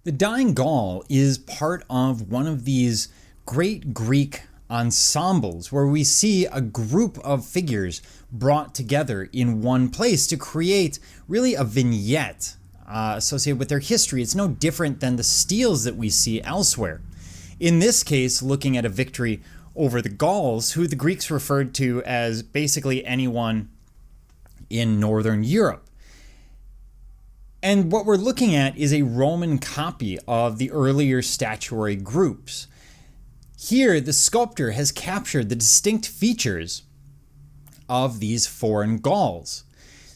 The Dying Gaul is part of one of these great Greek ensembles where we see a group of figures brought together in one place to create really a vignette associated with their history. It's no different than the steles that we see elsewhere. In this case, looking at a victory over the Gauls, who the Greeks referred to as basically anyone in Northern Europe. And what we're looking at is a Roman copy of the earlier statuary groups. Here, the sculptor has captured the distinct features of these foreign Gauls.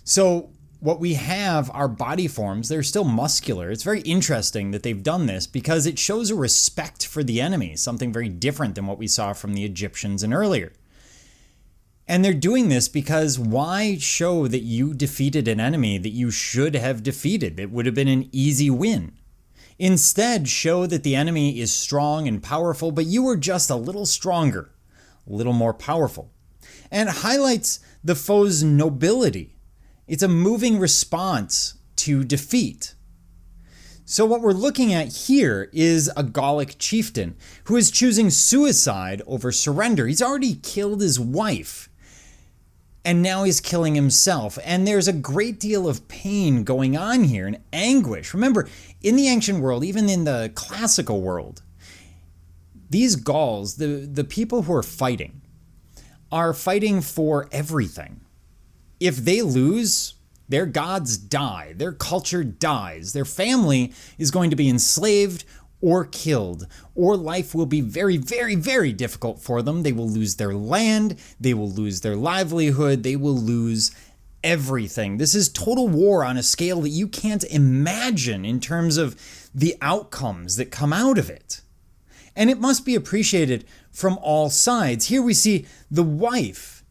So what we have are body forms. They're still muscular. It's very interesting that they've done this because it shows a respect for the enemy, something very different than what we saw from the Egyptians and earlier. And they're doing this because why show that you defeated an enemy that you should have defeated? It would have been an easy win. Instead, show that the enemy is strong and powerful, but you were just a little stronger, a little more powerful. And it highlights the foe's nobility. It's a moving response to defeat. So what we're looking at here is a Gallic chieftain who is choosing suicide over surrender. He's already killed his wife. And now he's killing himself. And there's a great deal of pain going on here and anguish. Remember, in the ancient world, even in the classical world, these Gauls, the people who are fighting for everything. If they lose, their gods die, their culture dies, their family is going to be enslaved or killed, or life will be very, very, very difficult for them. They will lose their land, they will lose their livelihood, they will lose everything. This is total war on a scale that you can't imagine in terms of the outcomes that come out of it. And it must be appreciated from all sides. Here we see the wife.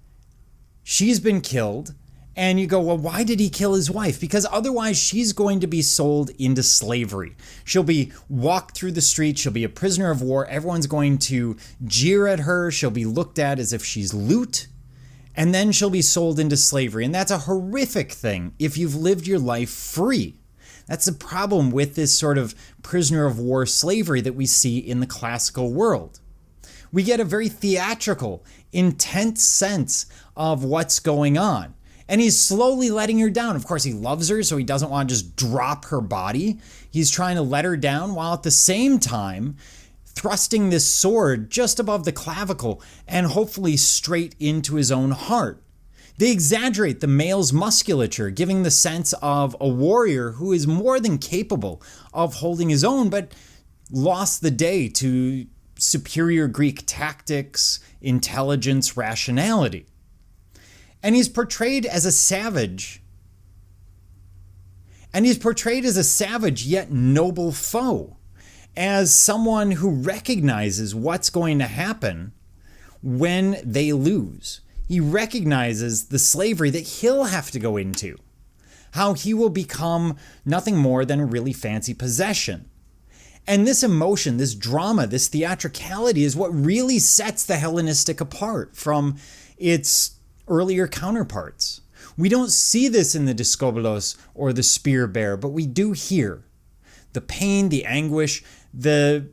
She's been killed. And you go, well, why did he kill his wife? Because otherwise she's going to be sold into slavery. She'll be walked through the streets. She'll be a prisoner of war. Everyone's going to jeer at her. She'll be looked at as if she's loot. And then she'll be sold into slavery. And that's a horrific thing if you've lived your life free. That's the problem with this sort of prisoner of war slavery that we see in the classical world. We get a very theatrical, intense sense of what's going on. And he's slowly letting her down. Of course, he loves her, so he doesn't want to just drop her body. He's trying to let her down while at the same time thrusting this sword just above the clavicle and hopefully straight into his own heart. They exaggerate the male's musculature, giving the sense of a warrior who is more than capable of holding his own, but lost the day to superior Greek tactics, intelligence, rationality. And he's portrayed as a savage. And he's portrayed as a savage yet noble foe. As someone who recognizes what's going to happen when they lose. He recognizes the slavery that he'll have to go into. How he will become nothing more than a really fancy possession. And this emotion, this drama, this theatricality is what really sets the Hellenistic apart from its earlier counterparts. We don't see this in the Discobolos or the Spear Bear, but we do here. The pain, the anguish, the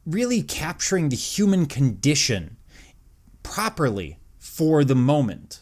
really capturing the human condition properly for the moment.